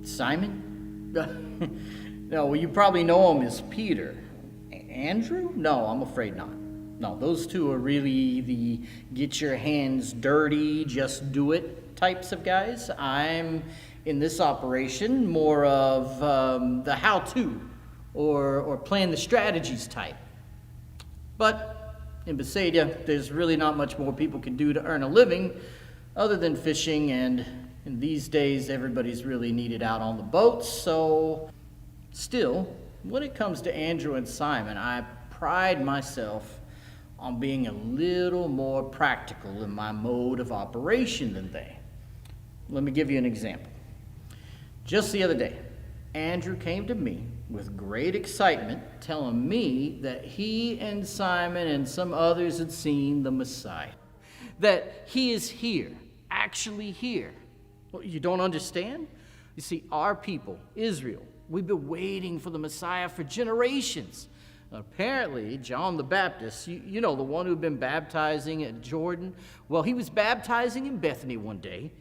Simon? No, well, you probably know him as Peter. Andrew? No, I'm afraid not. No, those two are really the get your hands dirty, just do it types of guys. I'm, in this operation, more of the how-to or plan the strategies type. But in Besadia, there's really not much more people can do to earn a living other than fishing, and in these days, everybody's really needed out on the boats. So still, when it comes to Andrew and Simon, I pride myself on being a little more practical in my mode of operation than they. Let me give you an example. Just the other day, Andrew came to me with great excitement, telling me that he and Simon and some others had seen the Messiah. That he is here, actually here. Well, you don't understand? You see, our people, Israel, we've been waiting for the Messiah for generations. Apparently, John the Baptist, you know, the one who'd been baptizing at Jordan, well, he was baptizing in Bethany one day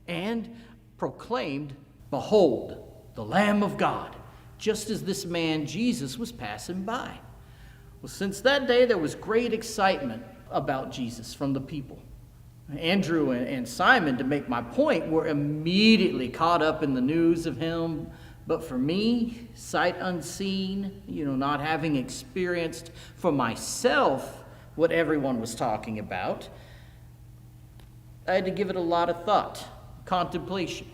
and proclaimed, "Behold, the Lamb of God," just as this man Jesus was passing by. Well, since that day, there was great excitement about Jesus from the people. Andrew and Simon, to make my point, were immediately caught up in the news of him. But for me, sight unseen, not having experienced for myself what everyone was talking about, I had to give it a lot of thought, contemplation.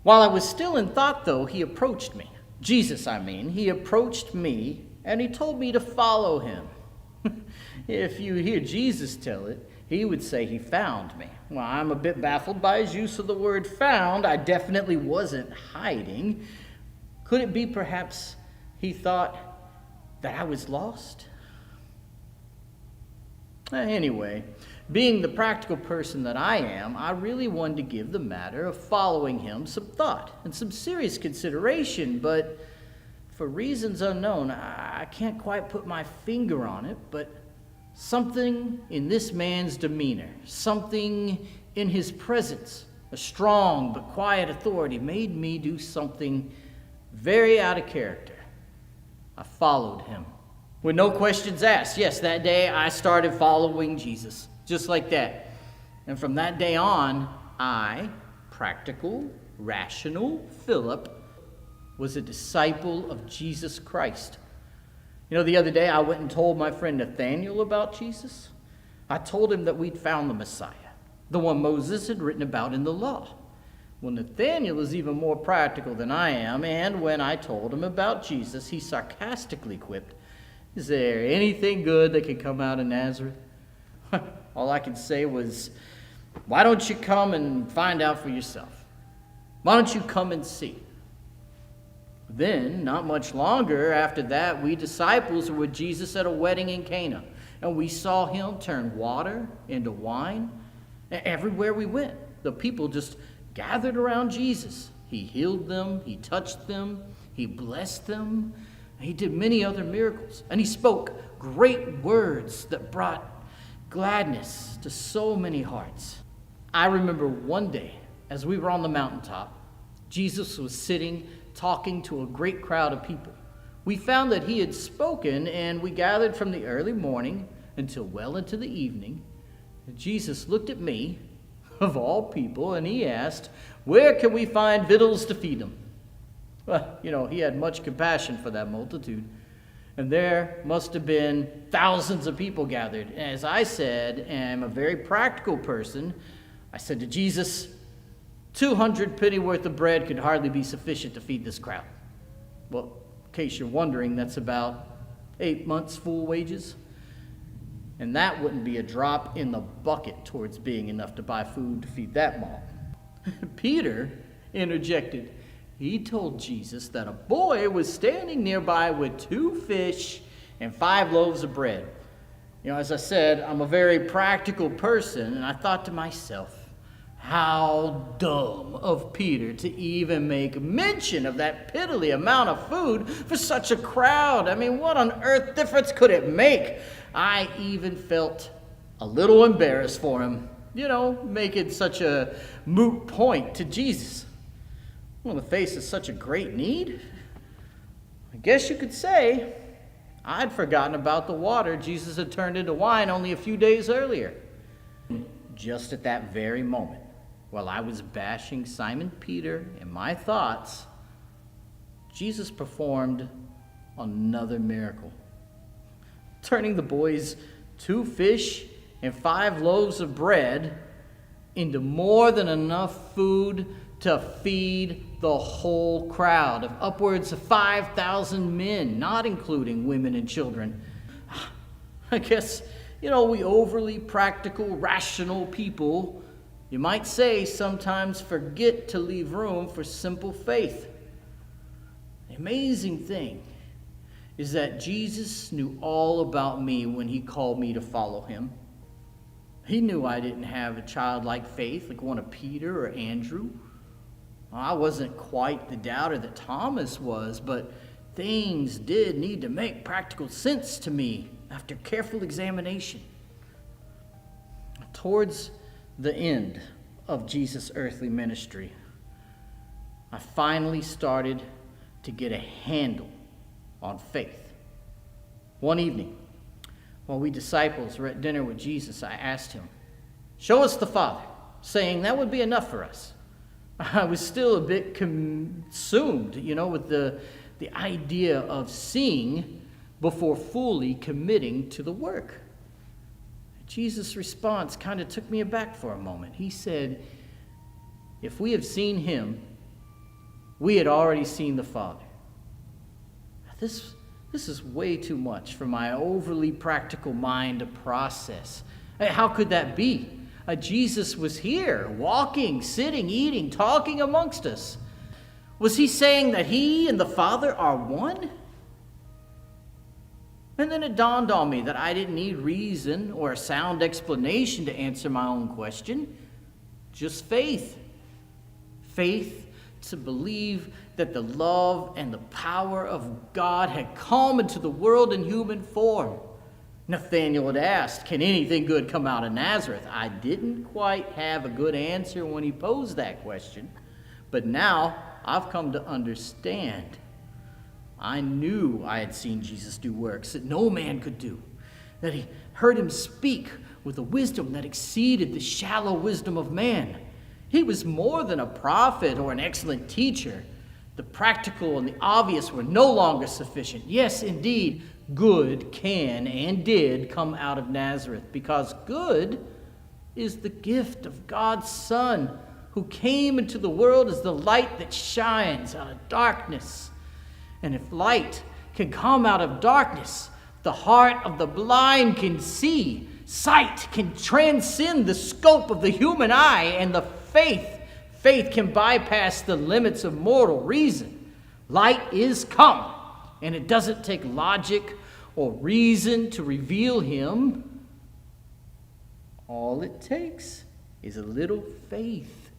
While I was still in thought, though, he approached me. Jesus, he approached me, and he told me to follow him. If you hear Jesus tell it, he would say he found me. Well, I'm a bit baffled by his use of the word found. I definitely wasn't hiding. Could it be perhaps he thought that I was lost? Anyway, being the practical person that I am, I really wanted to give the matter of following him some thought and some serious consideration, but for reasons unknown, I can't quite put my finger on it, but something in this man's demeanor, something in his presence, a strong but quiet authority, made me do something very out of character. I followed him with no questions asked. Yes, that day I started following Jesus, just like that. And from that day on, I, practical, rational Philip, was a disciple of Jesus Christ. The other day I went and told my friend Nathaniel about Jesus. I told him that we'd found the Messiah, the one Moses had written about in the law. Well, Nathaniel is even more practical than I am, and when I told him about Jesus, he sarcastically quipped, "Is there anything good that could come out of Nazareth?" All I could say was, "Why don't you come and find out for yourself? Why don't you come and see?" Then, not much longer after that, we disciples were with Jesus at a wedding in Cana, and we saw him turn water into wine. Everywhere we went, the people just gathered around Jesus. He healed them, he touched them, he blessed them, he did many other miracles, and he spoke great words that brought gladness to so many hearts. I remember one day, as we were on the mountaintop, Jesus was sitting talking to a great crowd of people. We found that he had spoken, and we gathered from the early morning until well into the evening. And Jesus looked at me, of all people, and he asked, "Where can we find victuals to feed them?" Well, he had much compassion for that multitude. And there must have been thousands of people gathered. And as I said, am a very practical person, I said to Jesus, 200 penny worth of bread could hardly be sufficient to feed this crowd. Well, in case you're wondering, that's about 8 months' full wages. And that wouldn't be a drop in the bucket towards being enough to buy food to feed that mob. Peter interjected. He told Jesus that a boy was standing nearby with 2 fish and 5 loaves of bread. As I said, I'm a very practical person, and I thought to myself, how dumb of Peter to even make mention of that piddly amount of food for such a crowd. What on earth difference could it make? I even felt a little embarrassed for him, making such a moot point to Jesus. Well, in the face of such a great need, I guess you could say I'd forgotten about the water Jesus had turned into wine only a few days earlier. Just at that very moment, while I was bashing Simon Peter in my thoughts, Jesus performed another miracle, turning the boys' 2 fish and 5 loaves of bread into more than enough food to feed the whole crowd of upwards of 5,000 men, not including women and children. I guess, we overly practical, rational people, you might say, sometimes forget to leave room for simple faith. The amazing thing is that Jesus knew all about me when he called me to follow him. He knew I didn't have a childlike faith like one of Peter or Andrew. I wasn't quite the doubter that Thomas was, but things did need to make practical sense to me after careful examination. Towards the end of Jesus' earthly ministry, I finally started to get a handle on faith. One evening, while we disciples were at dinner with Jesus, I asked him, "Show us the Father," saying that would be enough for us. I was still a bit consumed, with the idea of seeing before fully committing to the work. Jesus' response kind of took me aback for a moment. He said, "If we have seen him, we had already seen the Father." This is way too much for my overly practical mind to process. How could that be? Jesus was here, walking, sitting, eating, talking amongst us. Was he saying that he and the Father are one? And then it dawned on me that I didn't need reason or a sound explanation to answer my own question. Just faith. Faith to believe that the love and the power of God had come into the world in human form. Nathanael had asked, "Can anything good come out of Nazareth?" I didn't quite have a good answer when he posed that question, but now I've come to understand. I knew I had seen Jesus do works that no man could do, that he heard him speak with a wisdom that exceeded the shallow wisdom of man. He was more than a prophet or an excellent teacher. The practical and the obvious were no longer sufficient. Yes, indeed, good can and did come out of Nazareth, because good is the gift of God's Son, who came into the world as the light that shines out of darkness. And if light can come out of darkness, the heart of the blind can see. Sight can transcend the scope of the human eye, and the faith can bypass the limits of mortal reason. Light is come, and it doesn't take logic or reason to reveal him. All it takes is a little faith.